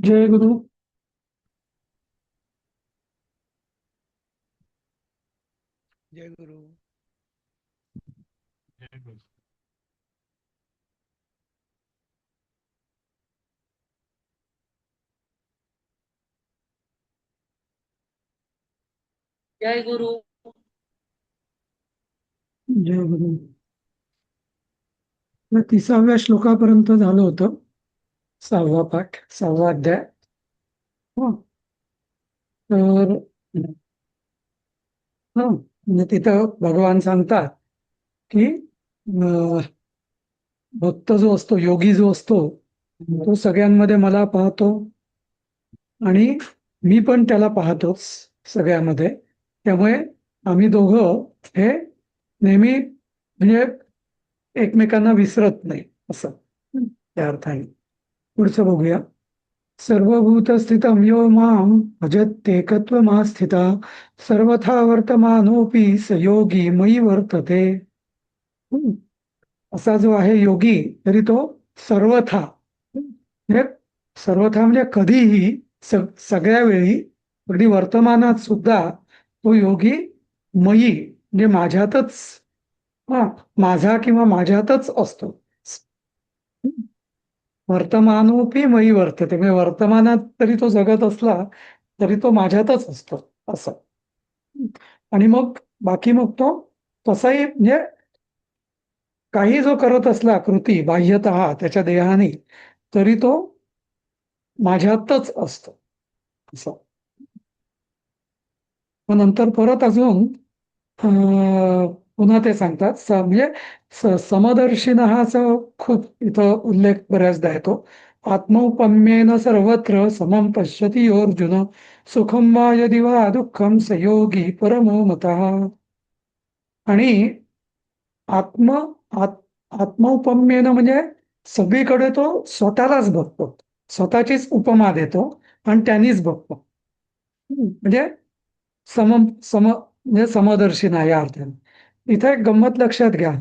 जय गुरु. जय गुरु. जय गुरु. जय गुरु. 30व्या श्लोकापर्यंत झालं होतं. 6वा पाठ, 6वा अध्याय. हं. तर म्हणजे तिथं भगवान सांगतात की भक्त जो असतो, योगी जो असतो, तो सगळ्यांमध्ये मला पाहतो आणि मी पण त्याला पाहतोच सगळ्यामध्ये. त्यामुळे आम्ही दोघं हे नेहमी म्हणजे एकमेकांना विसरत नाही असं त्या अर्थाने. पुढचं बघूया. सर्वभूतस्थितं यो मां भजत्येकत्वमास्थिता सर्वथा वर्तमानोऽपि स योगी मयी वर्तते. हम्म. असा जो आहे योगी, तरी तो सर्वथा, म्हणजे सर्वथा म्हणजे कधीही, सगळ्या वेळी, अगदी वर्तमानात सुद्धा तो योगी मयी म्हणजे माझ्यातच, हा, माझा किंवा माझ्यातच असतो. वर्तमानोपी मयी वर्तते, म्हणजे वर्तमानात तरी तो जगत असला तरी तो माझ्यातच असतो असं. आणि मग बाकी मग तो तसाही म्हणजे काही जो करत असला कृती बाह्यतः त्याच्या देहाने, तरी तो माझ्यातच असतो असं. मग नंतर परत अजून पुन्हा ते सांगतात, म्हणजे समदर्शिन हा खूप इथं उल्लेख बऱ्याचदा येतो. आत्मौपम्येन सर्वत्र समं पश्यति यो अर्जुन सुखम वा यदि वा दुःखम स योगी परमो मतः. आणि आत्म आत- आत्मौपम्येन म्हणजे सगळीकडे तो स्वतःलाच बघतो, स्वतःचीच उपमा देतो आणि त्यांनीच बघतो. म्हणजे म्हणजे समदर्शी नाही या अर्थाने. इथे एक गंमत लक्षात घ्या.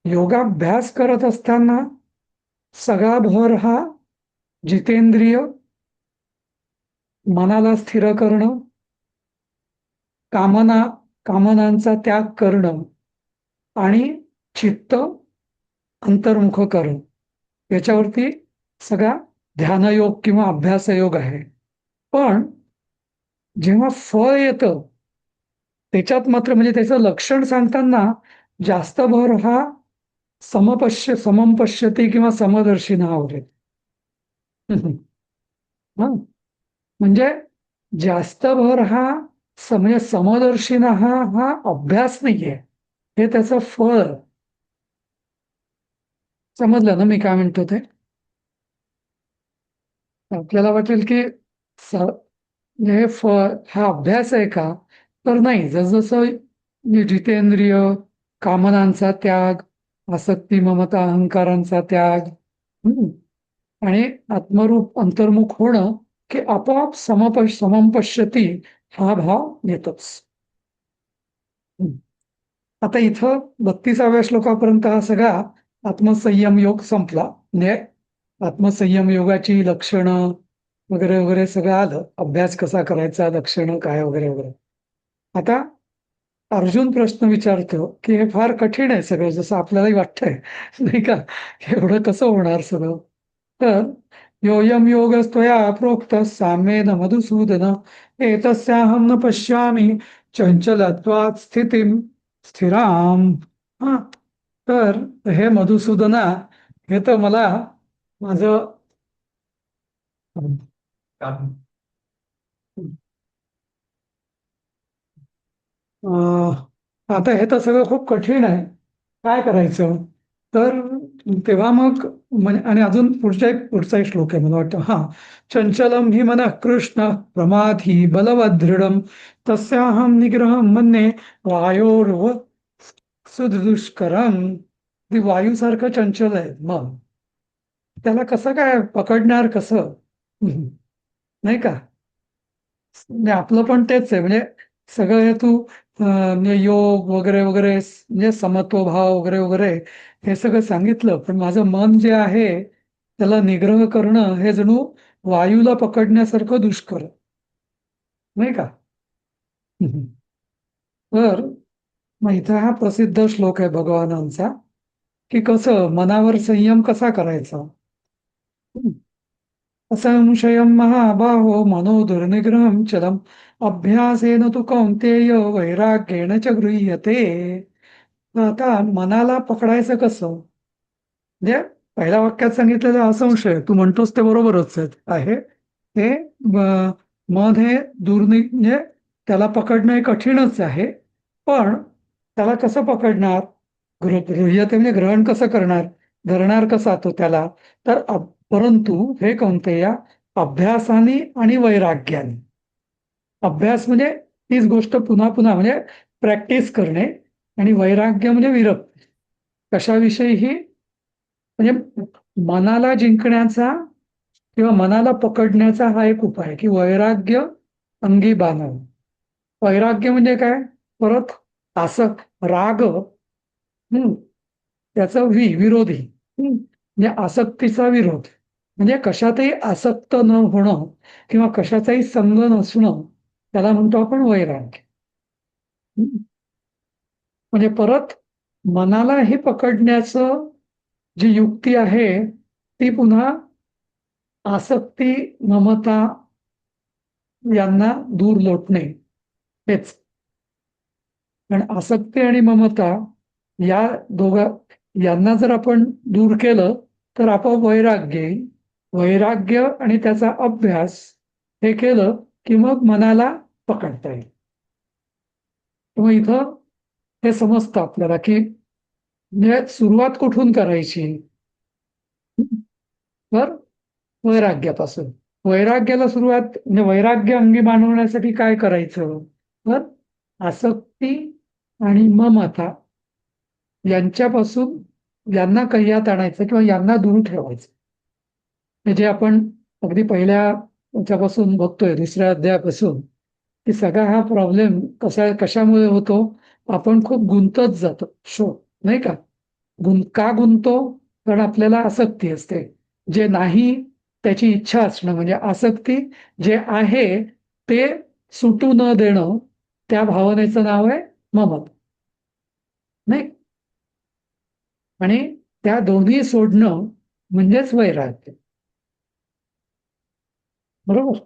योगाभ्यास करत असताना सगळा भर हा जितेंद्रिय, मनाला स्थिर करणं, कामनांचा त्याग करणं आणि चित्त अंतर्मुख करणं, याच्यावरती सगळा ध्यानयोग किंवा अभ्यासयोग आहे. पण जेव्हा फळ येतं त्याच्यात मात्र, म्हणजे त्याचं लक्षण सांगताना जास्त भर हा समम पश्यती किंवा समदर्शिनावर आहे. हं. म्हणजे जास्त भर हा म्हणजे समदर्शिना हा हा अभ्यास नाहीये, हे त्याचं फळ. समजलं ना मी काय म्हणतो ते? आपल्याला वाटेल की हे फळ हा अभ्यास आहे का, तर नाही. जसजसं जितेंद्रिय, कामनांचा त्याग, आसक्ती ममता अहंकारांचा त्याग, हम्म, आणि आत्मरूप अंतर्मुख होणं, की आपोआप समम पश्यती हा भाव येतोच. आता इथं 32व्या श्लोकापर्यंत हा सगळा आत्मसंयम योग संपला. म्हणजे आत्मसंयम योगाची लक्षणं वगैरे वगैरे सगळं आलं. अभ्यास कसा करायचा, लक्षणं काय वगैरे वगैरे. आता अर्जुन प्रश्न विचारतो की हे फार कठीण आहे सगळं, जसं आपल्यालाही वाटतंय नाही का, एवढं कसं होणार सगळं. तर योयम योगस्त्वया प्रोक्त साम्येन मधुसूदन एतस्याहं न पश्यामि चंचलत्वात् स्थितीम स्थिराम. हा, तर हे मधुसूदना, हे तर मला माझं आता हे तर सगळं खूप कठीण आहे, काय करायचं. तर तेव्हा मग आणि अजून पुढचा एक श्लोक आहे मला वाटतं. हा, चंचलम हि मन कृष्ण प्रमाधी बलवद दृढम तस्याहम निग्रहम मन्ये वायोर्व सुदुष्करम. ती वायूसारखं चंचल आहे, मग त्याला कसं काय पकडणार, कसं? नाही का? म्हणजे आपलं पण तेच आहे. म्हणजे सगळं हे तू म्हणजे योग वगैरे वगैरे, म्हणजे समत्व भाव वगैरे वगैरे हे सगळं सांगितलं, पण माझं मन जे आहे त्याला निग्रह करणं हे जणू वायूला पकडण्यासारखं दुष्कर नाही का? तर मग इथं हा प्रसिद्ध श्लोक आहे भगवानांचा, की कसं मनावर संयम कसा करायचा. असंशयं महाबाहो मनो दुर्निग्रहं चलम् अभ्यासेन तु कौन्तेय वैराग्येण च गृह्यते. आता मनाला पकडायचं कसं, म्हणजे पहिल्या वाक्यात सांगितलेलं असंशय तू म्हणतोस ते बरोबरच आहे. हे मन हे म्हणजे त्याला कठीणच हे कठीणच आहे. पण त्याला कसं पकडणार, गृह्यते म्हणजे ग्रहण कसं करणार, धरणार कसा तो त्याला. तर परंतु हे कोणते या अभ्यासाने आणि वैराग्याने. अभ्यास म्हणजे तीच गोष्ट पुन्हा पुन्हा म्हणजे प्रॅक्टिस करणे, आणि वैराग्य म्हणजे विरक्ती कशाविषयीही. म्हणजे मनाला जिंकण्याचा किंवा मनाला पकडण्याचा हा एक उपाय आहे, की वैराग्य अंगी बाणवणे. वैराग्य म्हणजे काय, परत असं राग, त्याचा विरोधी, म्हणजे आसक्तीचा विरोध, म्हणजे कशातही आसक्त न होणं किंवा कशाचाही संग नसणं, त्याला म्हणतो आपण वैराग्य. हम्म. म्हणजे परत मनाला हे पकडण्याचं जी युक्ती आहे ती पुन्हा आसक्ती, ममता यांना दूर लोटणे हेच. कारण आसक्ती आणि ममता या यांना जर आपण दूर केलं तर आपोआप वैराग्य येईल. वैराग्य आणि त्याचा अभ्यास हे केलं की मग मनाला पकडता येईल. मग इथं हे समजतं आपल्याला की म्हणजे सुरुवात कुठून करायची, तर वैराग्यापासून. वैराग्याला सुरुवात म्हणजे वैराग्य अंगी बाणवण्यासाठी काय करायचं, तर आसक्ती आणि ममता यांच्यापासून यांना कह्यात आणायचं किंवा यांना दूर ठेवायचं. हे जे आपण अगदी पहिल्या याच्यापासून बघतोय, दुसऱ्या अध्यायापासून, की सगळा हा प्रॉब्लेम कशामुळे होतो, आपण खूप गुंतत जातो नाही का. का गुंतो, कारण आपल्याला आसक्ती असते. जे नाही त्याची इच्छा असणं म्हणजे आसक्ती, जे आहे ते सुटू न देणं, त्या भावनेचं नाव आहे ममता नाही. आणि त्या दोन्ही सोडणं म्हणजेच वैराग्य. बरोबर.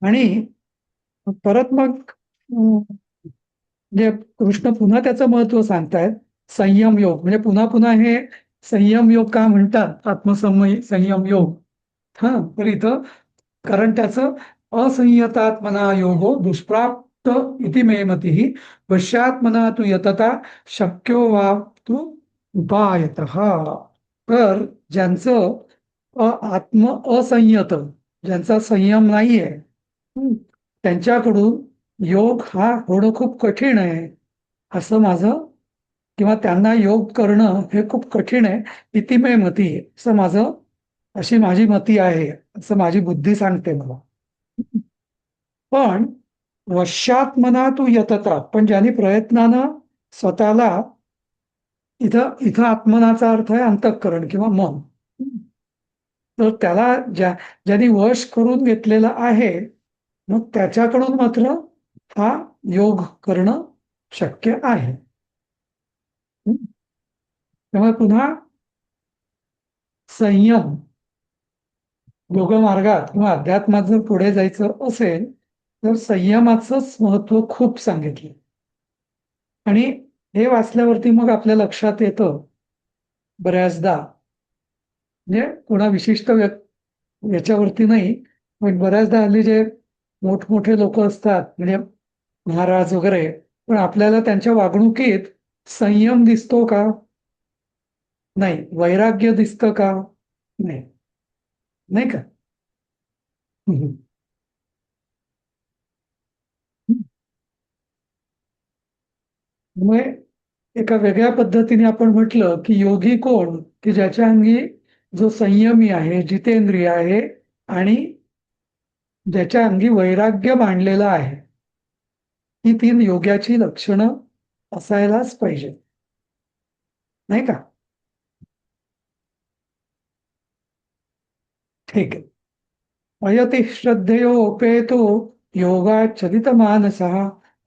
आणि परत मग म्हणजे कृष्ण पुन्हा त्याचं महत्व सांगतायत. संयम योग म्हणजे पुन्हा पुन्हा हे संयम योग का म्हणतात, संयम योग. हा, तर इथं कारण त्याचं असंयतात्मना योगो दुष्प्राप्त इति मे मतिः पश्चात्मना तू यतता शक्यो वा तू उपायतः. तर ज्यांचं असंयत, ज्यांचा संयम नाहीये, त्यांच्याकडून योग हा होणं खूप कठीण आहे असं माझं, किंवा त्यांना योग करणं हे खूप कठीण आहे, इति मे मती, असं माझं, अशी माझी मती आहे, असं माझी बुद्धी सांगते मला. पण वश्यात्मना तू यतता, पण ज्यांनी प्रयत्नानं स्वतःला, इथं इथं आत्मनाचा अर्थ आहे अंतःकरण किंवा मन, तर त्याला ज्यांनी वश करून घेतलेला आहे, मग त्याच्याकडून मात्र हा योग करणं शक्य आहे. त्यामुळे पुन्हा संयम योगमार्गात किंवा अध्यात्मात जर पुढे जायचं असेल तर संयमाचंच महत्व खूप सांगितलं. आणि हे वाचल्यावरती मग आपल्या लक्षात येतं बऱ्याचदा, म्हणजे कोणा विशिष्ट याच्यावरती नाही, पण बऱ्याचदा हल्ली जे मोठमोठे लोक असतात म्हणजे महाराज वगैरे, पण आपल्याला त्यांच्या वागणुकीत संयम दिसतो का, नाही. वैराग्य दिसतं का, नाही. नाही का. हम्म. त्यामुळे एका वेगळ्या पद्धतीने आपण म्हटलं की योगी कोण, की ज्याच्या अंगी जो संयमी आहे, जितेंद्रिय आहे, आणि ज्याच्या अंगी वैराग्य मांडलेलं आहे. ही 3 योग्याची लक्षणं असायलाच पाहिजे, नाही का. ठीक आहे. अयति श्रद्धयोपेतो योगाचलितमानसः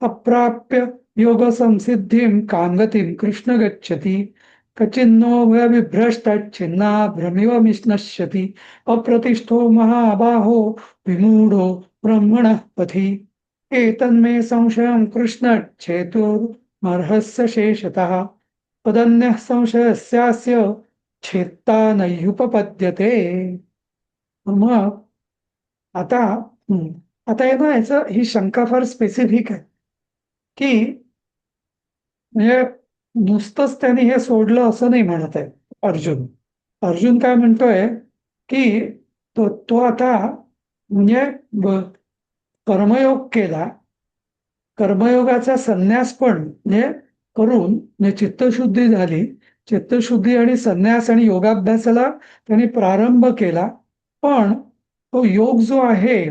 अप्राप्य योगसंसिद्धिं काङ्गतिं कृष्ण गच्छति कचिन्नो विभ्रष्टच्छिन्नाभ्रमिव नश्यति अप्रतिष्ठो महाबाहो विमूढो ब्रह्मणः पथि एतन्मे संशयं कृष्ण छेतुर्मर्हस्य शेषतः तदन्यः संशयस्यास्य छेत्ता नैयुपपद्यते. मग आता आता आहे ना, ही शंका फार स्पेसिफिक आहे की म्हणजे नुसतंच त्याने हे सोडलं असं नाही म्हणत आहे अर्जुन. अर्जुन काय म्हणतोय की तो तो आता म्हणजे कर्मयोग केला, कर्मयोगाचा संन्यास पण म्हणजे करून म्हणजे चित्तशुद्धी झाली, चित्तशुद्धी आणि संन्यास आणि योगाभ्यासाला त्यांनी प्रारंभ केला. पण तो योग जो आहे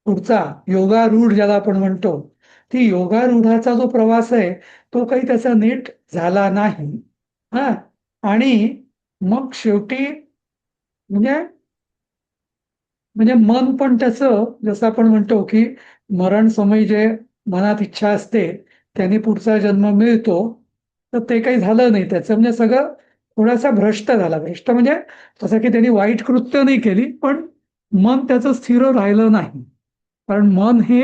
पुढचा योगारूढ ज्याला आपण म्हणतो, ती योगारूढाचा जो प्रवास आहे तो काही त्याचा नीट झाला नाही. हा, आणि मग शेवटी म्हणजे म्हणजे मन पण त्याचं जसं आपण म्हणतो की मरण समय जे मनात इच्छा असते त्याने पुढचा जन्म मिळतो, तर ते काही झालं नाही त्याचं. म्हणजे सगळं थोडासा भ्रष्ट झाला. भ्रष्ट म्हणजे तसं की त्यांनी वाईट कृत्य नाही केली, पण मन त्याचं स्थिर राहिलं नाही. कारण मन हे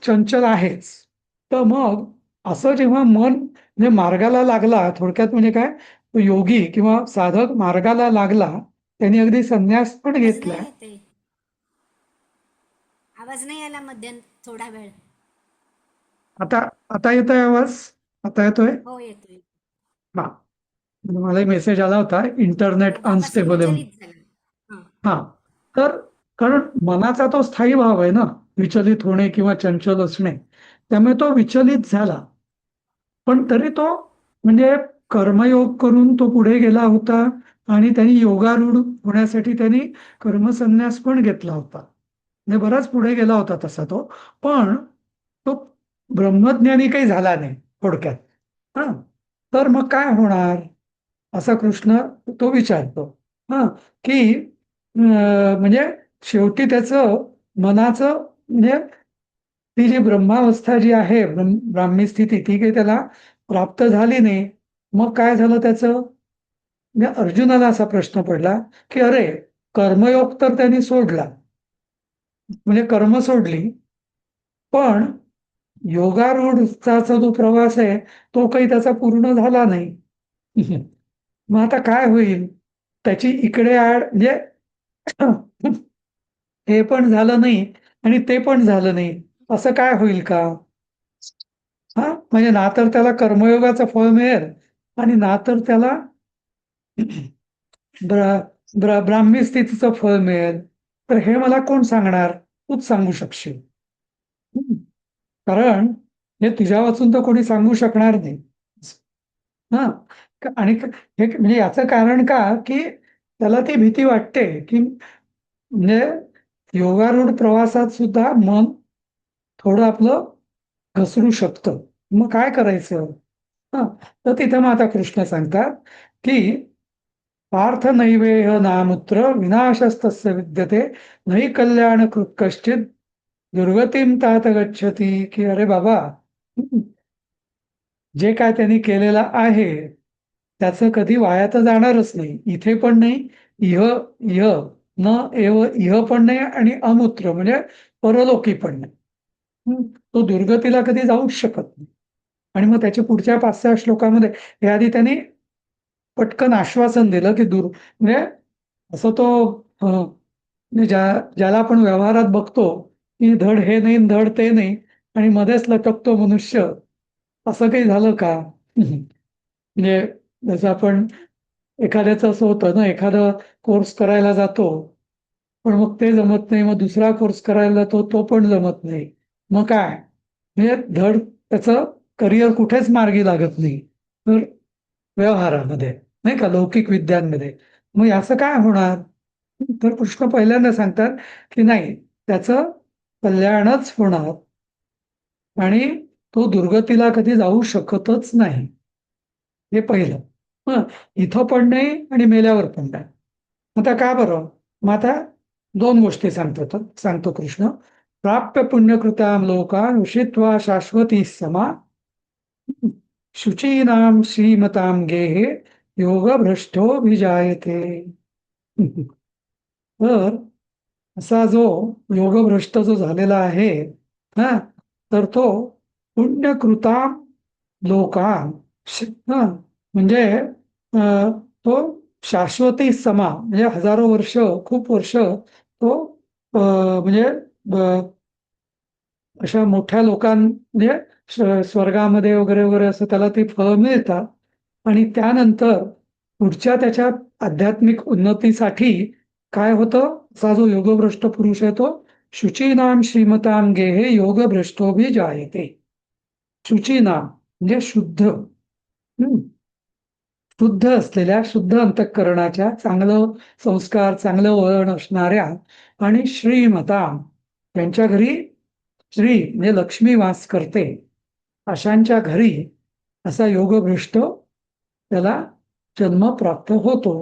चंचल आहेच. तर मग असं जेव्हा मन म्हणजे मार्गाला लागला, थोडक्यात म्हणजे काय, तो योगी किंवा साधक मार्गाला लागला, त्यांनी अगदी संन्यास पण आवाज घेतला. नाही येते. आवाज नाही आला मध्यंत थोडा वेळ. आता आता येतोय आवाज? आता येतोय? हो येतोय. हा, मला मेसेज आला होता इंटरनेट मगापासून अनस्टेबल आहे म्हणून. विचलित झाला. हा, तर कारण मनाचा तो स्थायी भाव आहे ना, विचलित होणे किंवा चंचल असणे, त्यामुळे तो विचलित झाला. पण तरी तो म्हणजे कर्मयोग करून तो पुढे गेला होता आणि त्यांनी योगारूढ होण्यासाठी त्यांनी कर्मसन्यास पण घेतला होता. म्हणजे बराच पुढे गेला होता तसा तो. पण तो ब्रह्मज्ञानी काही झाला नाही थोडक्यात. हा, तर मग काय होणार असा कृष्ण तो विचारतो. हा, की म्हणजे शेवटी त्याचं मनाचं म्हणजे ती जी ब्रह्मावस्था जी आहे, ब्राह्मी स्थिती, ती काही त्याला प्राप्त झाली नाही. मग काय झालं त्याचं? म्हणजे अर्जुनाला असा प्रश्न पडला की अरे, कर्मयोग तर त्यांनी सोडला, म्हणजे कर्म सोडली, पण योगारूढचा जो प्रवास आहे तो काही त्याचा पूर्ण झाला नाही. मग आता काय होईल? त्याची इकडे आड म्हणजे हे पण झालं नाही आणि ते पण झालं नाही, असं काय होईल का? हा, म्हणजे ना तर त्याला कर्मयोगाचं फळ मिळेल आणि ना तर त्याला ब्राह्मी स्थितीचं फळ मिळेल. तर हे मला कोण सांगणार? तूच सांगू शकशील. हम्म. कारण हे तुझ्या वाचून तर कोणी सांगू शकणार नाही. हा, आणि हे म्हणजे याचं कारण का की त्याला ती भीती वाटते की म्हणजे योगारूढ प्रवासात सुद्धा मन थोडं आपलं घसरू शकतं. मग काय करायचं? हा, तर तिथं मग आता कृष्ण सांगतात की पार्थ नैवेह नामुत्र विनाशस्तस्य विद्यते नहि कल्याण कृत कश्चित दुर्गतीम तात गच्छती. की अरे बाबा, जे काय त्यांनी केलेलं आहे त्याचं कधी वाया तर जाणारच नाही. इथे पण नाही, इह इह न एव इह पण नाही आणि अमूत्र म्हणजे परलोकी पण नाही. तो दुर्गतीला कधी जाऊच शकत नाही. आणि मग त्याच्या पुढच्या 5-6 श्लोकामध्ये हे आधी त्यांनी पटकन आश्वासन दिलं की म्हणजे असं तो म्हणजे ज्याला आपण व्यवहारात बघतो की धड हे नाही धड ते नाही आणि मध्येच लटकतो मनुष्य, असं काही झालं का? म्हणजे जसं आपण एखाद्याचं असं होतं ना, एखादा कोर्स करायला जातो पण मग ते जमत नाही, मग दुसरा कोर्स करायला जातो तो पण जमत नाही. मग काय म्हणजे धड त्याचं करिअर कुठेच मार्गी लागत नाही. तर व्यवहारामध्ये नाही का, लौकिक विद्यांमध्ये मग असं काय होणार? तर कृष्ण पहिल्यांदा सांगतात की नाही, त्याचं कल्याणच होणार आणि तो दुर्गतीला कधी जाऊ शकतच नाही. हे पहिलं. इथं पण नाही आणि मेल्यावर पण नाही. आता का बरं? मग आता दोन गोष्टी सांगतो कृष्ण. प्राप्य पुण्यकृताम लोकान उषित्वा शाश्वती समा शुचीनाम श्रीमताम गेहे योगभ्रष्टोभिजायते. तर असा जो योगभ्रष्ट जो झालेला आहे, हा, तर तो पुण्यकृताम लोकान हा, म्हणजे तो शाश्वती समा म्हणजे हजारो वर्ष, खूप वर्ष तो म्हणजे अशा मोठ्या म्हणजे स्वर्गामध्ये वगैरे वगैरे असं त्याला ती फळं मिळतात. आणि त्यानंतर पुढच्या त्याच्या आध्यात्मिक उन्नतीसाठी काय होतं, असा जो योगभ्रष्ट पुरुष आहे तो शुचीनाम श्रीमताम गेहे योगभ्रष्टोभिजायते. शुचीनाम म्हणजे शुद्ध, शुद्ध असलेल्या, शुद्ध अंतःकरणाच्या, चांगलं संस्कार, चांगलं वळण असणाऱ्या आणि श्रीमताम, त्यांच्या घरी श्री म्हणजे लक्ष्मी वास करते, अशांच्या घरी असा योगभ्रष्ट त्याला जन्म प्राप्त होतो.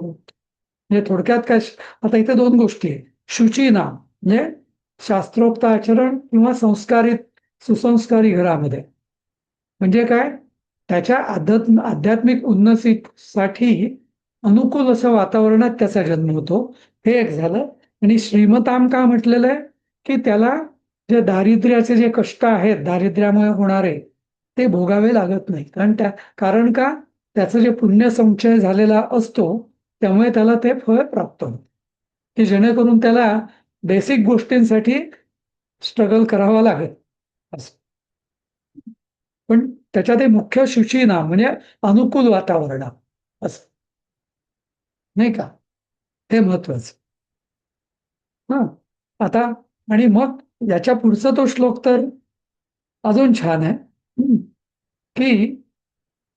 म्हणजे थोडक्यात काय, आता इथे दोन गोष्टी आहेत. शुचीनाम म्हणजे शास्त्रोक्त आचरण किंवा संस्कारित सुसंस्कारी घरामध्ये, म्हणजे काय, त्याच्या आध्यात्मिक उन्नतीसाठी अनुकूल असं वातावरणात त्याचा जन्म होतो. हे एक झालं. आणि श्रीमताम का म्हटलेलं आहे, की त्याला जे दारिद्र्याचे जे कष्ट आहेत, दारिद्र्यामुळे होणारे, ते भोगावे लागत नाही. कारण का, त्याचं जे पुण्यसंचय झालेला असतो, त्यामुळे त्याला ते फळ प्राप्त होतं, की जेणेकरून त्याला बेसिक गोष्टींसाठी स्ट्रगल करावा लागेल असं. पण त्याच्यात मुख्य शुचीनाम म्हणजे अनुकूल वातावरण असं, नाही का, हे महत्वाचं. हा, आता आणि मग याच्या पुढचा तो श्लोक तर अजून छान आहे, की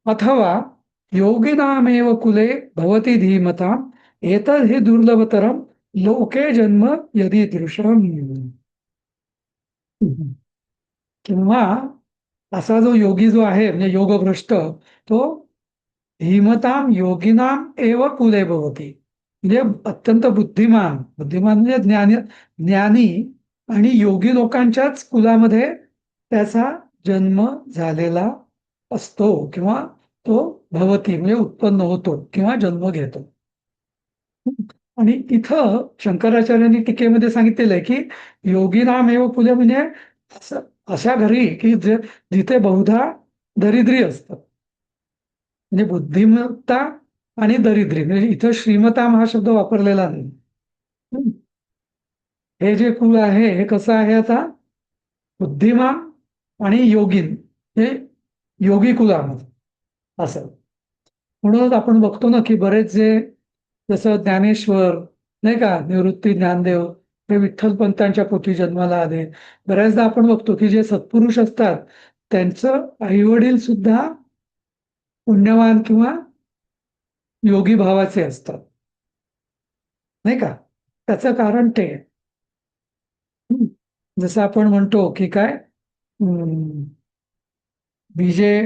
अथवा योगिनामेव कुले भवती धीमताम एतद् हि दुर्लभतरम लोके जन्म यदीदृशम. किंवा असा जो योगी जो आहे म्हणजे योगभ्रष्ट, तो धीमताम योगिनाम एव कुले भवती म्हणजे अत्यंत बुद्धिमान, बुद्धिमान म्हणजे ज्ञानी आणि योगी लोकांच्याच कुलामध्ये त्याचा जन्म झालेला असतो, किंवा तो भवती म्हणजे उत्पन्न होतो किंवा जन्म घेतो. आणि इथं शंकराचार्यांनी टीकेमध्ये सांगितलेलं आहे की योगिनाम एव कुले म्हणजे अशा घरी की जिथे बहुधा दरिद्री असतात, म्हणजे बुद्धिमत्ता आणि दरिद्री, म्हणजे इथं श्रीमताम हा शब्द वापरलेला नाही. हे जे कुल आहे हे कसं आहे, आता बुद्धिमान आणि योगीन हे योगी कुलामध्ये असं. म्हणूनच आपण बघतो ना की बरेच जे, जसं ज्ञानेश्वर नाही का, निवृत्ती ज्ञानदेव, हे विठ्ठलपंतांच्या पोटी जन्माला आले. बऱ्याचदा आपण बघतो की जे सत्पुरुष असतात त्यांचं आईवडील सुद्धा पुण्यवान किंवा योगी भावाचे असतात, नाही का. त्याचं कारण ते जसं आपण म्हणतो की काय, बीजे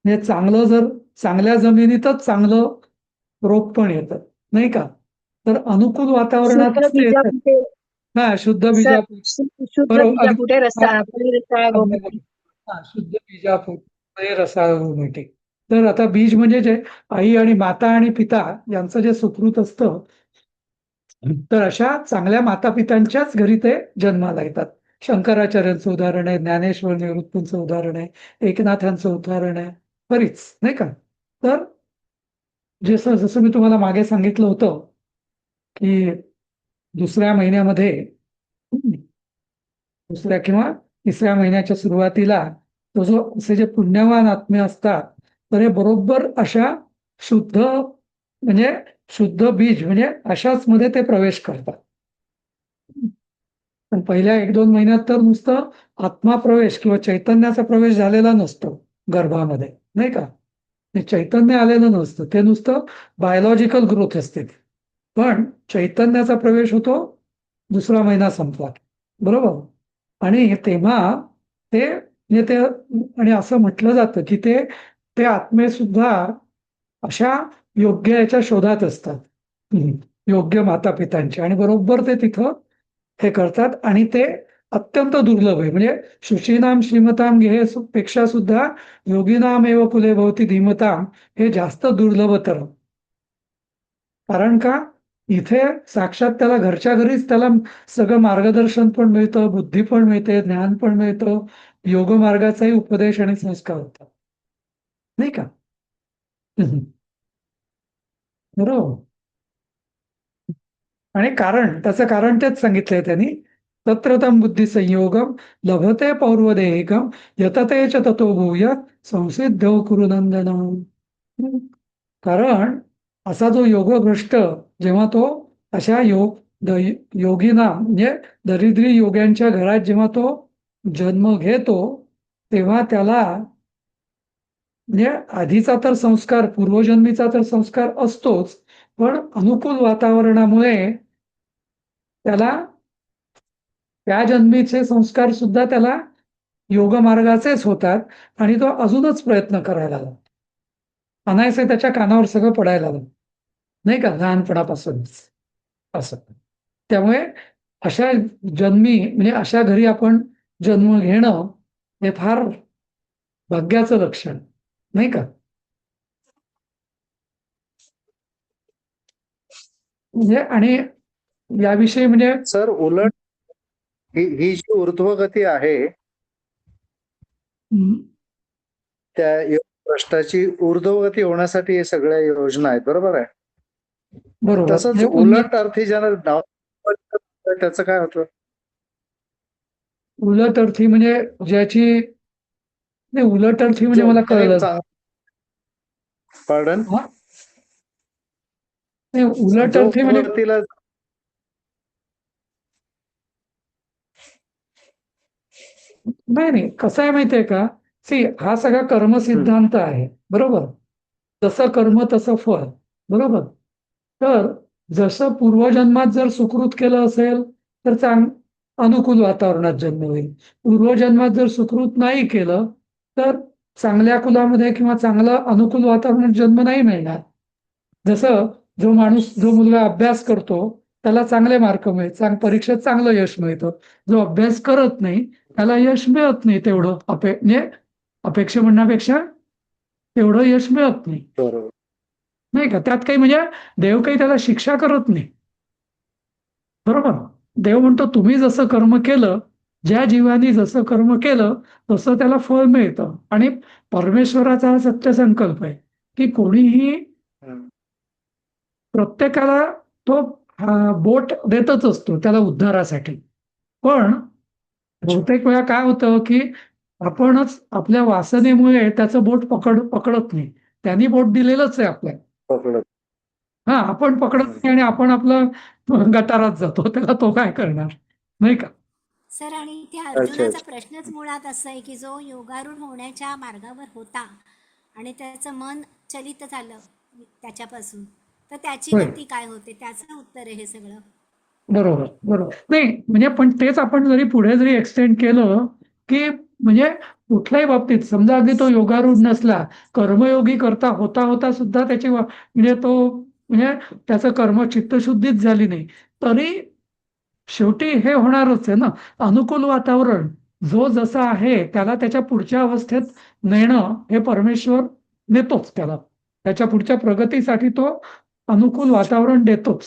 हे चांगलं, जर चांगल्या जमिनीतच चांगलं रोप पण येतं, नाही का. तर अनुकूल शुद्ध वातावरणातच ते बीजा येतात. कुठे हा, शुद्ध सर, बीजा, शुद्ध बरोबर, बीजा कुठे अगदी रसाळ गोमटी. हा, शुद्ध बीजापूर रसाळ मिळते. तर आता बीज म्हणजे जे आई आणि माता आणि पिता यांचं जे सुकृत असतं, तर अशा चांगल्या माता पितांच्याच घरी ते जन्माला येतात. शंकराचार्यांचं उदाहरण आहे, ज्ञानेश्वर निवृत्तींचं उदाहरण आहे, एकनाथांचं उदाहरण आहे, बरीच, नाही का. तर जसं जसं मी तुम्हाला मागे सांगितलं होतं की दुसऱ्या महिन्यामध्ये, दुसऱ्या किंवा तिसऱ्या महिन्याच्या सुरुवातीला तो जो असे जे पुण्यवान आत्मे असतात, तर हे बरोबर अशा शुद्ध म्हणजे शुद्ध बीज म्हणजे अशाच मध्ये ते प्रवेश करतात. पण पहिल्या 1-2 महिन्यात तर नुसतं आत्मा प्रवेश किंवा चैतन्याचा प्रवेश झालेला नसतो गर्भामध्ये, नाही का. ते चैतन्य आलेलं नसतं, ते नुसतं बायोलॉजिकल ग्रोथ असते. पण चैतन्याचा प्रवेश होतो दुसरा महिना संपला, बरोबर. आणि तेव्हा ते म्हणजे ते, आणि असं म्हटलं जातं की ते ते आत्मे सुद्धा अशा योग्य याच्या शोधात असतात, योग्य माता पितांची, आणि बरोबर ते तिथं हे करतात. आणि ते अत्यंत दुर्लभ आहे. म्हणजे शुचीनाम श्रीमताम घे पेक्षा सुद्धा योगीनाम एव कुले भवती धीमताम हे जास्त दुर्लभतर. कारण का, इथे साक्षात त्याला घरच्या घरीच त्याला सगळं मार्गदर्शन पण मिळतं, बुद्धी पण मिळते, ज्ञान पण मिळतं, योग मार्गाचाही उपदेश आणि संस्कार होतात, नाही का? बरोबर. आणि त्याचं कारण तेच सांगितलंय त्यांनी, तत्र तम बुद्धी संयोगम लभते पौर्वदेहिकम यतते च ततो भूय संसिद्धौ कुरु नंदन. कारण असा जो योगभ्रष्ट जेव्हा तो अशा योगीना म्हणजे दरिद्री योग्यांच्या घरात जेव्हा तो जन्म घेतो, तेव्हा त्याला म्हणजे आधीचा तर संस्कार, पूर्वजन्मीचा तर संस्कार असतोच, पण अनुकूल वातावरणामुळे त्याला त्या जन्मीचे संस्कार सुद्धा त्याला योग मार्गाचेच होतात, आणि तो अजूनच प्रयत्न करायला लागतो. अनायसे त्याच्या कानावर सगळं पडायला लागलं, नाही का, लहानपणापासूनच असं. त्यामुळे अशा जन्मी म्हणजे अशा घरी आपण जन्म घेणं हे फार भाग्याचं लक्षण, नाही का? म्हणजे आणि याविषयी म्हणजे सर, उलट ही जी ऊर्ध्वगती आहे त्या भ्रष्टाची ऊर्ध्वगती होण्यासाठी हे सगळ्या योजना आहेत, बरोबर आहे? बरोबर, तसंच म्हणजे उलट अर्थी ज्यांना नाव त्याचं काय होतं? उलट अर्थी म्हणजे ज्याची नाही, उलट अर्थी म्हणजे मला कळलं. पार्डन? हा? नाही, उलट जो अर्थी म्हणजे गतीला नाही, कसं आहे माहितीये का, हा सगळा कर्म सिद्धांत आहे, बरोबर? जसं कर्म तसं फळ, बरोबर? तर जसं पूर्वजन्मात जर सुकृत केलं असेल तर अनुकूल वातावरणात जन्म होईल. पूर्वजन्मात जर सुकृत नाही केलं तर चांगल्या कुलामध्ये किंवा चांगलं अनुकूल वातावरणात जन्म नाही मिळणार. जसं जो मुलगा अभ्यास करतो त्याला चांगले मार्क मिळतात, परीक्षेत चांगलं यश मिळतं. जो अभ्यास करत नाही त्याला यश मिळत नाही तेवढं, म्हणजे अपेक्षा म्हणण्यापेक्षा तेवढं यश मिळत नाही, बरोबर. नाही का? त्यात काही म्हणजे देव काही त्याला शिक्षा करत नाही, बरोबर? देव म्हणतो तुम्ही जसं कर्म केलं, ज्या जीवानी जसं कर्म केलं तसं त्याला फळ मिळतं. आणि परमेश्वराचा हा सत्य संकल्प आहे की कोणीही प्रत्येकाला तो बोट देतच असतो त्याला उद्धारासाठी. पण बहुतेक वेळा काय होतं की आपणच आपल्या वासनेमुळे त्याचं बोट पकडत नाही. त्यांनी बोट दिलेलंच आहे आपल्याला. आपण पकडत नाही आणि आपण आपलं गटारात जातो, त्याला तो काय करणार, नाही का? सर, आणि त्या अच्छा, अर्जुनाचा प्रश्नच मुळात असा आहे की जो योगारूढ होण्याच्या मार्गावर होता आणि त्याचं मन चलित झालं त्याच्यापासून, तर त्याची होय, गती काय होते, त्याचं उत्तर आहे हे सगळं. बरोबर बरोबर. नाही म्हणजे पण तेच आपण जरी पुढे जरी एक्सटेंड केलं की म्हणजे कुठल्याही बाबतीत समजा अगदी तो योगारूढ नसला, कर्मयोगी करता होता होता सुद्धा त्याची म्हणजे तो म्हणजे त्याचं कर्म चित्तशुद्धीच झाली नाही, तरी शेवटी हे होणारच आहे ना, अनुकूल वातावरण. जो जसा आहे त्याला त्याच्या पुढच्या अवस्थेत नेणं हे परमेश्वर नेतोच त्याला. त्याच्या पुढच्या प्रगतीसाठी तो अनुकूल वातावरण देतोच.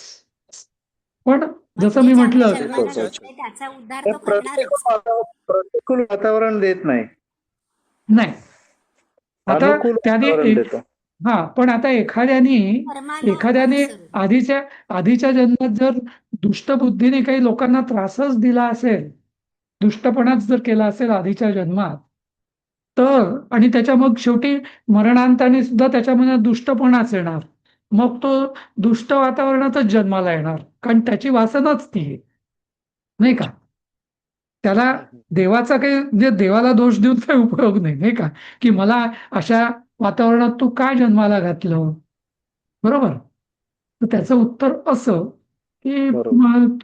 पण जसं म्हणजे मी ज्याला म्हटलं, जन्माला अच्छा. घातलंय त्याचा उद्धार हे तो करणारच. प्रतिकूल वातावरण देत नाही, नाही, आता अनुकूल त्याने वातावरण देतो. पण आता कर्माला एखाद्याने अनुसरून. आधीच्या जन्मात जर दुष्ट बुद्धीने काही लोकांना त्रासच दिला असेल, दुष्टपणाच जर केला असेल आधीच्या जन्मात, तर आणि त्याच्या मग शेवटी मरणांताने सुद्धा त्याच्या मनात दुष्टपणाच येणार. मग तो दुष्ट वातावरणातच जन्माला येणार, कारण त्याची वासनाच ती आहे, नाही का? त्याला देवाचा काही म्हणजे देवाला दोष देऊन काही उपयोग नाही, नाही का? की मला अशा वातावरणात तू काय जन्माला घातलं, बरोबर? तर त्याचं उत्तर असं की बरोबर.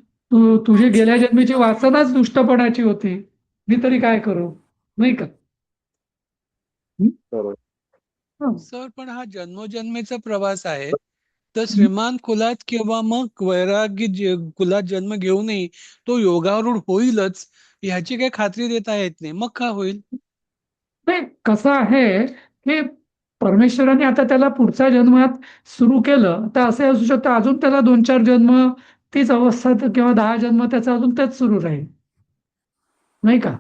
तुझी आमची गेल्या वृत्ती जन्मीची बघा. वासनाच दुष्टपणाची होती, मी तरी काय करू, नाही का? बरोबर. हं. सर, पण हा जन्मोजन्मीचा प्रवास आहे, तर श्रीमान कुलात किंवा मग वैरागी कुलात जन्म घेऊनही तो योगारूढ होईलच ह्याची काही खात्री देता येत नाही. मग का होईल? नाही, कसं आहे की परमेश्वराने आता त्याला पुढचा जन्मात सुरू केलं तर असे असू शकतं अजून त्याला 2-4 जन्म तीच अवस्था किंवा 10 जन्म त्याचा अजून तेच सुरू राहील, नाही का?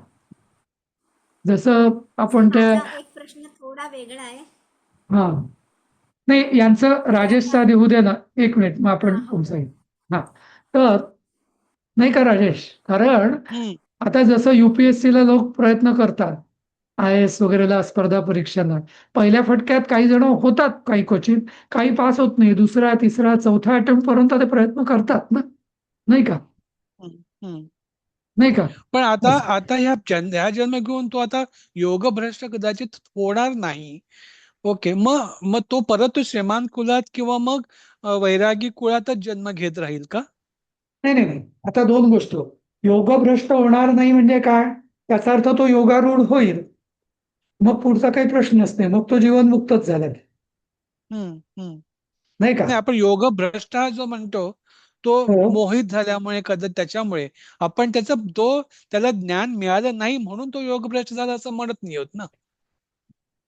जसं आपण त्या माझा एक प्रश्न थोडा वेगळा आहे. हा नाही यांचं राजेशचा आधी होऊ दे ना, 1 मिनिट मग आपण हा, हो. तुमचं हा तर नाही का राजेश, कारण हम्म आता जसं UPSC ला लोक प्रयत्न करतात, IAS वगैरेला स्पर्धा परीक्षांना पहिल्या फटक्यात काही जण होतात, काही क्वचित काही पास होत नाही, दुसरा तिसरा चौथा अटेम्प्ट पर्यंत ते प्रयत्न करतात ना, नाही का? हम्म हम्म. नाही का? पण आता असं. आता ह्या जन्म घेऊन तो आता योगभ्रष्ट कदाचित होणार नाही. ओके, मग मग तो परत तो श्रीमान कुलात किंवा मग वैरागी कुळातच जन्म घेत राहील का? नाही नाही नाही, आता 2 गोष्टी. योगभ्रष्ट होणार नाही म्हणजे काय? त्याचा अर्थ तो योगारूढ होईल, मग पुढचा काही प्रश्नच नाही, मग तो जीवनमुक्तच झाला, हम्म हम्म. नाही का? नाही, आपण योग भ्रष्ट हा जो म्हणतो तो हो. मोहित झाल्यामुळे कदाचित त्याच्यामुळे आपण त्याला ज्ञान मिळालं नाही म्हणून तो योग भ्रष्ट झाला असं म्हणत नाही होत ना.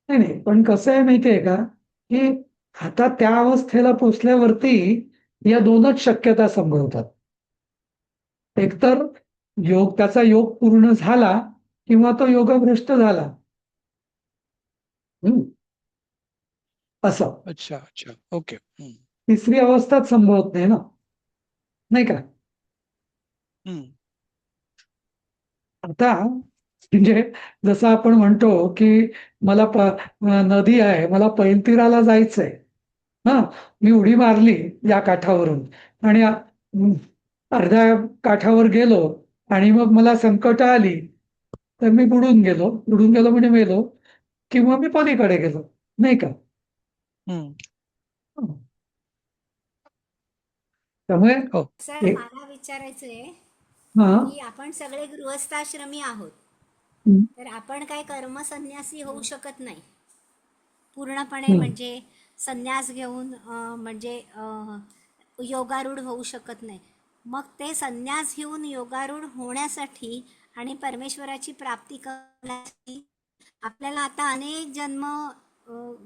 नाही नाही, पण कसं आहे माहितीये का की आता त्या अवस्थेला पोचल्यावरती या 2च शक्यता संभवतात. एकतर त्याचा योग पूर्ण झाला किंवा तो योगभ्रष्ट झाला. हम्म, असं अच्छा अच्छा, ओके. हम्म तिसरी अवस्थाच संभवत नाही ना, नाही का? हम्म आता म्हणजे जसं आपण म्हणतो की मला नदी आहे, मला पैलतीराला जायचंय, हा मी उडी मारली या काठावरून आणि अर्ध्या काठावर गेलो आणि मग मला संकट आली तर मी बुडून गेलो म्हणजे मेलो किंवा मी पलीकडे गेलो, नाही का? हम्म. हं. त्यामुळे हो. सर, मला विचारायचं आहे हा की आपण सगळे गृहस्थाश्रमी आहोत, हं, तर आपण काय कर्मसन्यासी होऊ शकत नाही पूर्णपणे, हं. म्हणजे संन्यास घेऊन म्हणजे योगारूढ होऊ शकत नाही. मग ते संन्यास घेऊन योगारूढ होण्यासाठी आणि परमेश्वराची प्राप्ती करण्यासाठी आपल्याला आता अनेक जन्म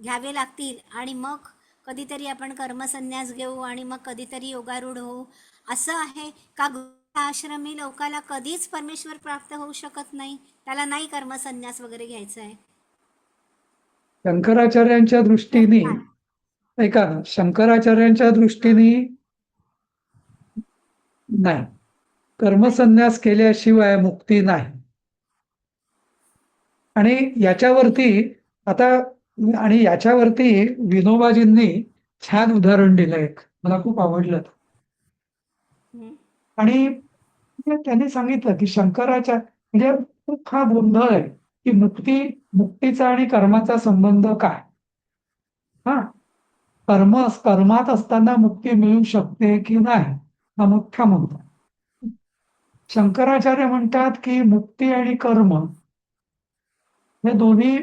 घ्यावे लागतील आणि मग कधीतरी आपण कर्मसन्यास घेऊ आणि मग कधीतरी योगारूढ होऊ, असं आहे का? आश्रमी लोकाला कधीच परमेश्वर प्राप्त होऊ शकत नाही, त्याला नाही कर्मसन्यास वगैरे घ्यायचं आहे, शंकराचार्यांच्या तर दृष्टीने काय? ऐका ना, शंकराचार्यांच्या दृष्टीने नाही, कर्मसन्यास केल्याशिवाय मुक्ती नाही. आणि याच्यावरती आता याच्यावरती विनोबाजींनी छान उदाहरण दिलं एक, मला खूप आवडलं. हं. आणि त्यांनी सांगितलं की शंकराच्या म्हणजे खूप हा गोंधळ आहे की मुक्तीचा आणि कर्माचा संबंध काय. हा कर्मात असताना मुक्ती मिळू शकते की नाही, हा मोठा मुद्दा. शंकराचार्य म्हणतात की मुक्ती आणि कर्म हे दोन्ही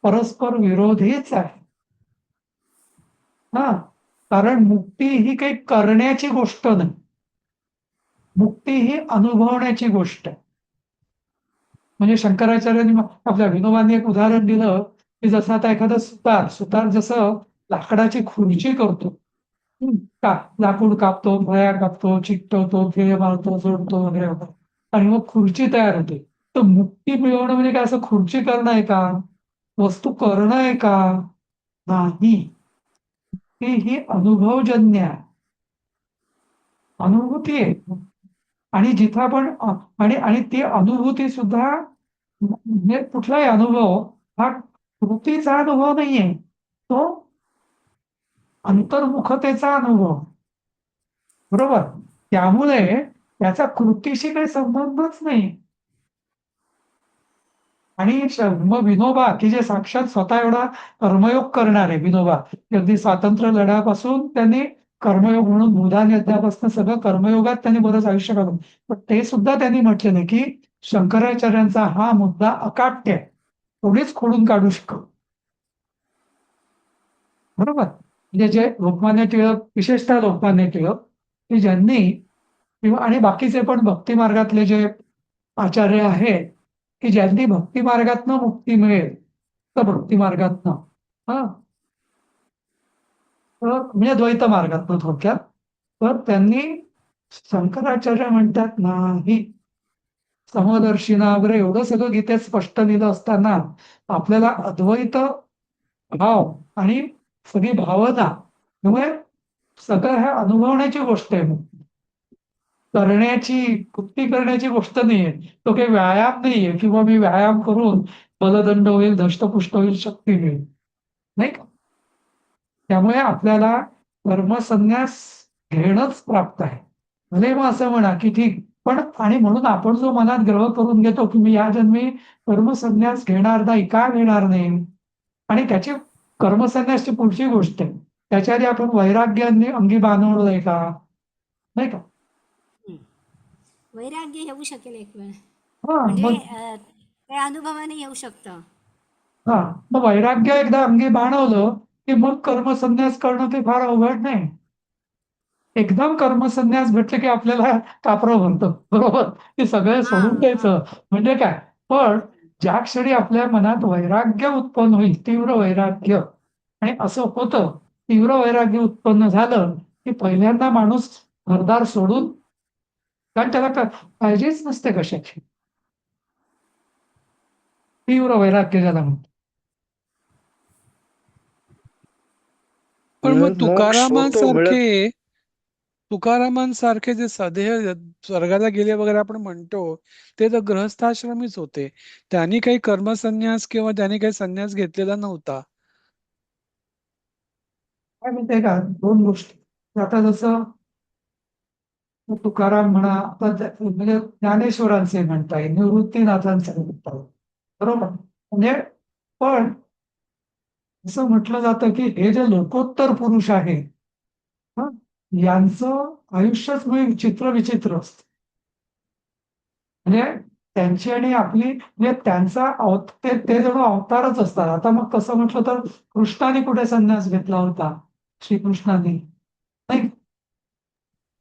परस्पर विरोधीच आहे. हा कारण मुक्ती ही काही करण्याची गोष्ट नाही, मुक्ती ही अनुभवण्याची गोष्ट आहे. म्हणजे शंकराचार्यांनी आपल्या विनोबांनी एक उदाहरण दिलं की जसं आता एखादा सुतार जसं लाकडाची खुर्ची करतो, लाकूड कापतो, फळ्या कापतो, चिकटवतो, फेरे मारतो, जोडतो वगैरे वगैरे आणि मग खुर्ची तयार होते. तर मुक्ती मिळवणं म्हणजे काय असं खुर्ची करणं आहे का? वस्तू करणं आहे का? नाही, ही अनुभवजन्य आहे, अनुभूती आहे. आणि जिथं आपण आणि आणि ती अनुभूती सुद्धा म्हणजे कुठलाही अनुभव हा कृतीचा अनुभव नाहीये, तो अंतर्मुखतेचा अनुभव, बरोबर? त्यामुळे त्याचा कृतीशी काही संबंधच नाही. आणि मग विनोबा की जे साक्षात स्वतः एवढा कर्मयोग करणारे विनोबा, अगदी स्वातंत्र्य लढ्यापासून त्यांनी कर्मयोग म्हणून भूदान यज्ञापासून सगळं कर्मयोगात त्यांनी बरंच आयुष्य घालवलं, पण ते सुद्धा त्यांनी म्हटलेलं की शंकराचार्यांचा हा मुद्दा अकाट्य आहे, कोणीच खोडून काढू शकत, बरोबर? म्हणजे जे लोकमान्य टिळक, विशेषतः लोकमान्य टिळक, की ज्यांनी किंवा आणि बाकीचे पण भक्ती मार्गातले जे आचार्य आहेत, की ज्यांनी भक्ती मार्गातनं मुक्ती मिळेल तर भक्ती मार्गातनं, हा, तर म्हणजे द्वैत मार्गातनं थोडक्यात, तर त्यांनी शंकराचार्य म्हणतात नाही, समदर्शिना वगैरे एवढं सगळं गीतेत स्पष्ट लिहिलं असताना आपल्याला अद्वैत भाव आणि सगळी भावना, त्यामुळे सगळं ह्या अनुभवण्याची गोष्ट आहे, करण्याची, कृती करण्याची गोष्ट नाहीये. तो काही व्यायाम नाहीये किंवा मी व्यायाम करून बलदंड होईल, धष्टपुष्ट होईल, शक्ती मिळेल, नाही का? त्यामुळे आपल्याला कर्मसन्यास घेणंच प्राप्त आहे. भले मग असं म्हणा की ठीक, पण आणि म्हणून आपण जो मनात ग्रह करून घेतो की मी या जन्मी कर्मसन्यास घेणार नाही, का घेणार नाही, आणि त्याची कर्मसन्यासची पुढची गोष्ट आहे, त्याच्या आधी आपण वैराग्याने अंगी बांधवलंय का, नाही का? वैराग्य येऊ शकेल एक वेळ, हा म्हणजे मग ते अनुभवाने येऊ शकतं. हा मग वैराग्य एकदा अंगी बाणवलं की मग कर्मसन्यास करणं ते फार अवघड नाही. एकदम कर्मसन्यास भेटले की आपल्याला कापरं म्हणतो, बरोबर, की सगळे हा सोडून हा द्यायचं म्हणजे काय. पण ज्या क्षणी आपल्या मनात वैराग्य उत्पन्न होईल, तीव्र वैराग्य, आणि असं होतं, तीव्र वैराग्य उत्पन्न झालं की पहिल्यांदा माणूस घरदार सोडून, कारण त्याला काळजीच नसते कशाची, तीव्र वैराग्य ज्याला म्हणतो. पण मग मोक्ष होतो, मिळत. तुकारामांसारखे जे सदेह स्वर्गाला गेले वगैरे आपण म्हणतो, ते तर गृहस्थाश्रमीच होते. त्यांनी काही कर्मसन्यास किंवा त्यांनी काही संन्यास घेतलेला नव्हता. काय माहितीये का, दोन गोष्टी आता जसं तुकाराम म्हणा, म्हणजे ज्ञानेश्वरांचे म्हणता येईल, निवृत्तीनाथांचे म्हणता येईल, बरोबर, म्हणजे पण असं म्हटलं जातं की हे जे लोकोत्तर पुरुष आहे, हं, यांचं आयुष्यच म्हणजे विचित्र विचित्र असतं. म्हणजे त्यांची आणि आपली, म्हणजे त्यांचा ते जणू अवतारच असतात. आता मग कसं म्हटलं तर कृष्णाने कुठे संन्यास घेतला होता, श्रीकृष्णाने नाही, एक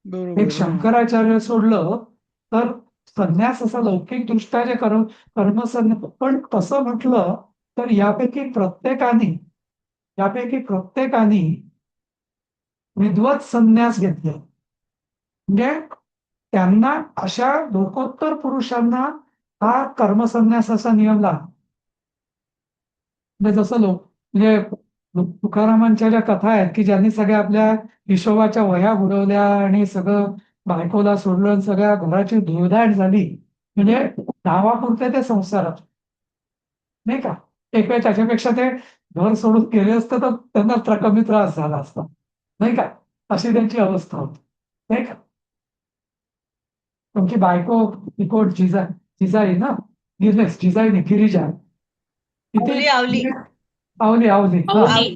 बरोबर. हा. शंकराचार्य सोडलं तर संन्यास असा लौकिक दृष्ट्या जे कर्मसन्यास, पण तसं म्हटलं तर यापैकी प्रत्येकाने विद्वत संन्यास घेतले, म्हणजे त्यांना, अशा लोकोत्तर पुरुषांना हा कर्मसन्यासाचा नियम लागला. म्हणजे जसं म्हणजे तुकारामांच्या ज्या कथा आहेत की ज्यांनी सगळ्या आपल्या हिशोबाच्या वह्या बुडवल्या आणि सगळं बायकोला सोडलं आणि सगळ्या घराची धुळधाड झाली, म्हणजे नावापुरते ते संसारात, नाही का. एक वेळ त्याच्यापेक्षा ते घर सोडून गेले असते तर त्यांना कमी त्रास झाला असता, नाही का, अशी त्यांची अवस्था होती, नाही का. तुमची बायको इकोट जिजाई ना, जिजाई नाही, गिरिजा, किती आवली आवली आवली आवली हा आवली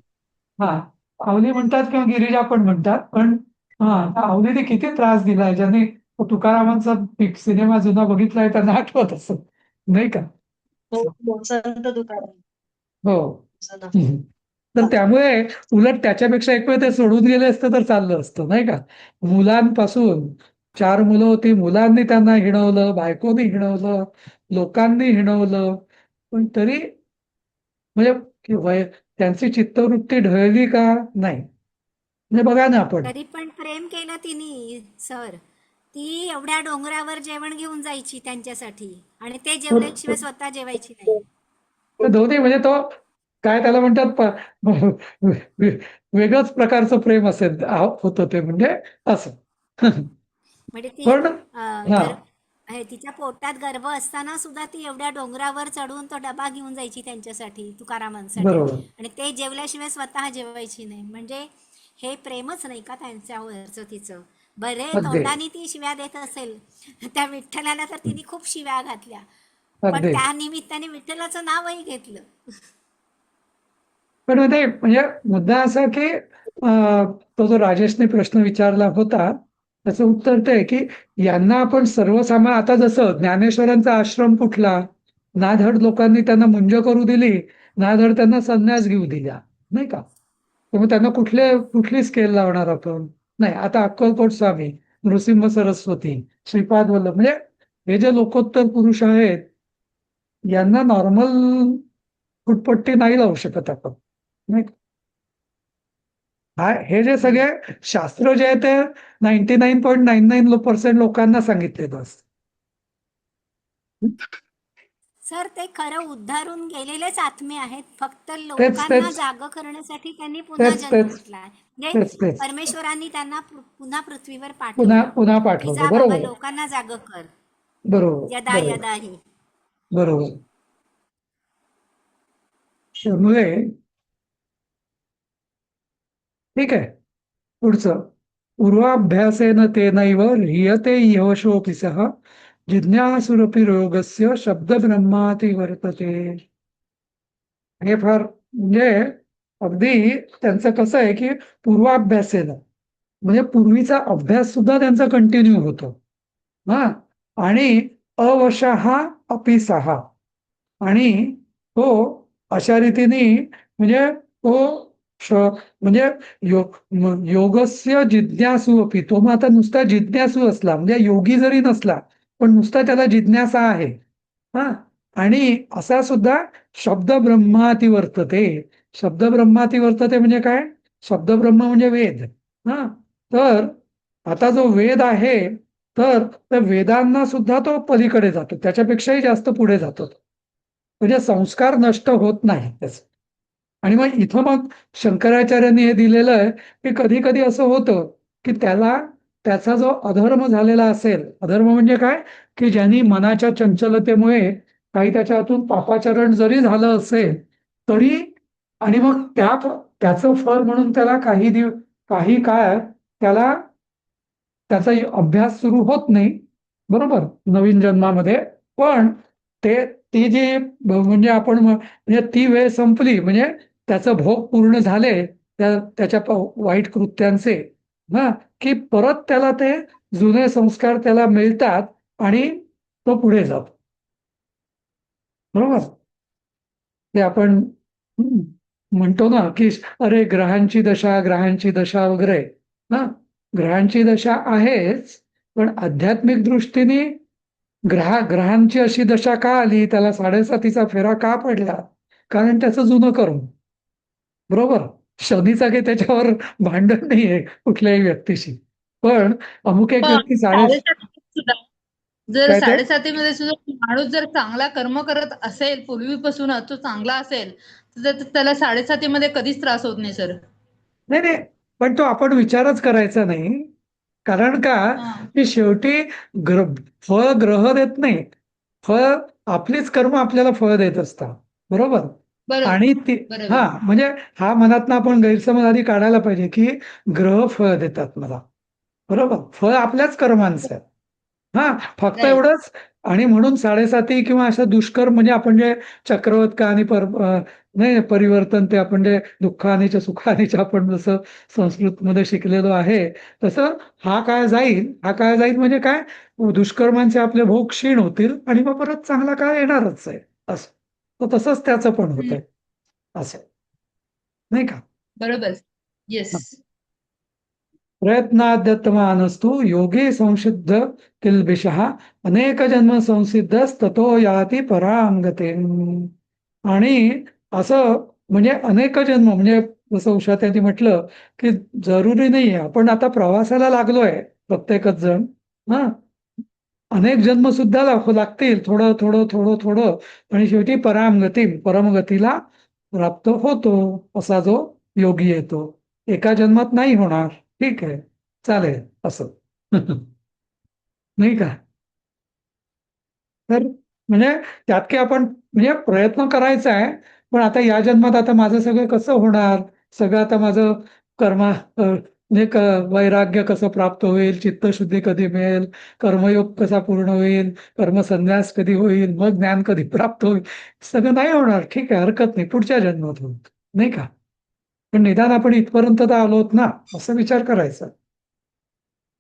हा, आवली म्हणतात किंवा गिरिजा पण म्हणतात, पण हा, आवलीने किती त्रास दिलाय, ज्यांनी तुकारामांचा सिनेमा जुना बघितलाय त्यांना आठवत असत, नाही का. हो हो, संत तुकाराम हो. जुना. तर त्यामुळे उलट त्याच्यापेक्षा एक वेळ ते सोडून गेले असते तर चाललं असतं, नाही का. मुलांपासून 4 मुलं होती, मुलांनी त्यांना हिणवलं, बायकोनी हिणवलं, लोकांनी हिणवलं, पण तरी म्हणजे त्यांची चित्तवृत्ती ढळली का नाही, म्हणजे बघा ना आपण. तरी पण प्रेम केलं तिने सर. ती एवढ्या डोंगरावर जेवण घेऊन जायची त्यांच्यासाठी, आणि ते जेवल्याशिवाय स्वतः जेवायची नाही. दोन्ही म्हणजे तो काय त्याला म्हणतात वेगळंच प्रकारचं प्रेम असेल होतं ते, म्हणजे असं. म्हणजे ती पण हा, तिच्या पोटात गर्भ असताना सुद्धा ती एवढ्या डोंगरावर चढून तो डबा घेऊन जायची त्यांच्यासाठी, तुकारामांसाठी, बरोबर, आणि ते जेवल्याशिवाय स्वतः जेवायची नाही. म्हणजे हे प्रेमच नाही का त्यांच्यावरचं तिचं. बरे अगदी तोंडाने ती शिव्या देत असेल, त्या विठ्ठलाला तर तिने खूप शिव्या घातल्या, पण अगदी. त्या निमित्ताने विठ्ठलाचं नावही घेतलं. पण ते म्हणजे मुद्दा असा की तो जो राजेशने प्रश्न विचारला होता त्याचं उत्तर ते आहे की यांना आपण सर्वसामान्य, आता जसं ज्ञानेश्वरांचा आश्रम कुठला, ना धड लोकांनी त्यांना मुंज करू दिली, ना धड त्यांना संन्यास घेऊ दिल्या, नाही का. तर मग त्यांना कुठली स्केल लावणार आपण? नाही, आता अक्कलकोट स्वामी, नृसिंह सरस्वती, श्रीपाद वल्लभ, म्हणजे हे जे लोकोत्तर पुरुष आहेत यांना नॉर्मल फुटपट्टी नाही लावू शकत आपण, नाही का? हे जे सगळे शास्त्र जे आहे ते 99.99% लोकांना सांगितले बस. सर ते खरं उद्धारून गेलेलेच आत्मे आहेत, फक्त लोकांना तेच जाग करण्यासाठी त्यांनी पुन्हा तेच जन्म तेच घेतलाय. म्हणजे तेच परमेश्वरांनी त्यांना पुन्हा पृथ्वीवर पुन्हा पाठवलं पुन्हा की पाठवलं. जा बाबा बरोबर लोकांना जाग कर, बरोबर यदा बरोबर यदा ही. बरोबर. त्यामुळे ठीक आहे. पुढचं, पूर्वाभ्यासेन तेनैव ह्रियते यवशोऽपि सः जिज्ञासुरपि योगस्य शब्दब्रह्माति वर्तते. हे फार म्हणजे अगदी त्यांचं कसं आहे की पूर्वाभ्यासेन म्हणजे पूर्वीचा अभ्यास सुद्धा त्यांचा कंटिन्यू होतो. हा, आणि अवशः अपि सः, आणि तो अशा रीतीने म्हणजे तो म्हणजे योगस्य जिज्ञासू अपि, तो मग आता नुसता जिज्ञासू असला म्हणजे योगी जरी नसला पण नुसता त्याला जिज्ञासा आहे. हा, आणि असा सुद्धा शब्द ब्रह्माती वर्तते. शब्द ब्रह्माती वर्तते म्हणजे काय? शब्द ब्रह्म म्हणजे वेद. हा, तर आता जो वेद आहे तर त्या वेदांना सुद्धा तो पलीकडे जातो, त्याच्यापेक्षाही जास्त पुढे जातो. म्हणजे संस्कार नष्ट होत नाही त्याच. आणि मग इथं मग शंकराचार्यांनी हे दिलेलं आहे की कधी कधी असं होतं की त्याचा जो अधर्म झालेला असेल, अधर्म म्हणजे काय की ज्यांनी मनाच्या चंचलतेमुळे काही त्याच्या हातून पापाचरण जरी झालं असेल तरी, आणि मग त्याचं फळ म्हणून त्याला काही काळ त्याला त्याचा अभ्यास सुरू होत नाही, बरोबर, नवीन जन्मामध्ये. पण ती जी म्हणजे म्हणजे ती वेळ संपली म्हणजे त्याचं भोग पूर्ण झाले त्याच्या वाईट कृत्यांचे, ना, की परत त्याला ते जुने संस्कार त्याला मिळतात आणि तो पुढे जातो. बरोबर. ते आपण म्हणतो ना की अरे ग्रहांची दशा वगैरे, ना, ग्रहांची दशा आहेच, पण आध्यात्मिक दृष्टीने ग्रहांची अशी दशा का आली, त्याला 7.5 फेरा का पडला? कारण त्याचं जुनं कर्म. बरोबर. शनीचा काही त्याच्यावर भांडण नाहीये कुठल्याही व्यक्तीशी, पण अमुक एक पण व्यक्ती साडेसाती सुद्धा जर काय ते साडेसातीमध्ये सुद्धा माणूस जर चांगला कर्म करत असेल, पूर्वीपासूनच तो चांगला असेल, तर त्याला साडेसातीमध्ये कधीच त्रास होत नाही सर. नाही नाही, पण तो आपण विचारच करायचा नाही. कारण का हा की शेवटी फळ ग्रह देत नाही, फळ आपलीच कर्म आपल्याला फळ देत असतात. बरोबर. बरोबर आणि बरोबर. म्हणजे हा मनातनं आपण गैरसमज आधी काढायला पाहिजे की ग्रह फळ देतात मला. बरोबर, फळ आपल्याच कर्मांचं आहे. हा, फक्त राईट. एवढंच. आणि म्हणून 7.5 किंवा अशा दुष्कर्म म्हणजे आपण जे चक्रवत का आणि नाही परिवर्तन, ते आपण जे दुःखानीच्या सुखानीच्या आपण जसं संस्कृत मध्ये शिकलेलो आहे तसं हा काळ जाईल म्हणजे काय, दुष्कर्मांचे आपले भोग क्षीण होतील आणि मग परत चांगला काळ येणारच आहे. असं तर तसंच त्याचं पण हम्म, होतंय, असं, नाही का? बरोबर. येस. प्रयत्नाद्यतमानस्तु योगी संसिद्ध किल्बिषः अनेक जन्म संसिद्धस्ततो याती परांगते. आणि असं म्हणजे अनेक जन्म म्हणजे जसं उषा त्यांनी म्हटलं की जरुरी नाहीये आपण आता प्रवासाला लागलोय प्रत्येकच जण. हा, अनेक जन्म सुद्धा लागतील, थोडं थोडं थोडं थोडं, आणि शेवटी परमगतीला प्राप्त होतो असा जो योगी येतो. एका जन्मात नाही होणार. ठीक आहे, चालेल असं. नाही का? तर म्हणजे त्यात काही आपण म्हणजे प्रयत्न करायचा आहे, पण आता या जन्मात आता माझं सगळं कसं होणार, सगळं आता माझं कर्मा म्हणजे वैराग्य कसं प्राप्त होईल, चित्तशुद्धी कधी मिळेल, कर्मयोग कसा पूर्ण होईल, कर्मसन्यास कधी होईल, मग ज्ञान कधी प्राप्त होईल, सगळं नाही होणार. ठीक आहे, हरकत नाही, पुढच्या जन्मात होईल, नाही का? पण निदान आपण इथपर्यंत तर आलोत ना, असं विचार करायचा,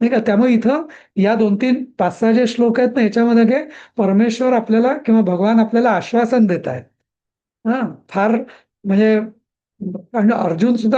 नाही का? त्यामुळे इथं या 2-3 5-6 जे श्लोक आहेत ना याच्यामध्ये परमेश्वर आपल्याला किंवा भगवान आपल्याला आश्वासन देत आहेत. हा, फार म्हणजे, आणि अर्जुन सुद्धा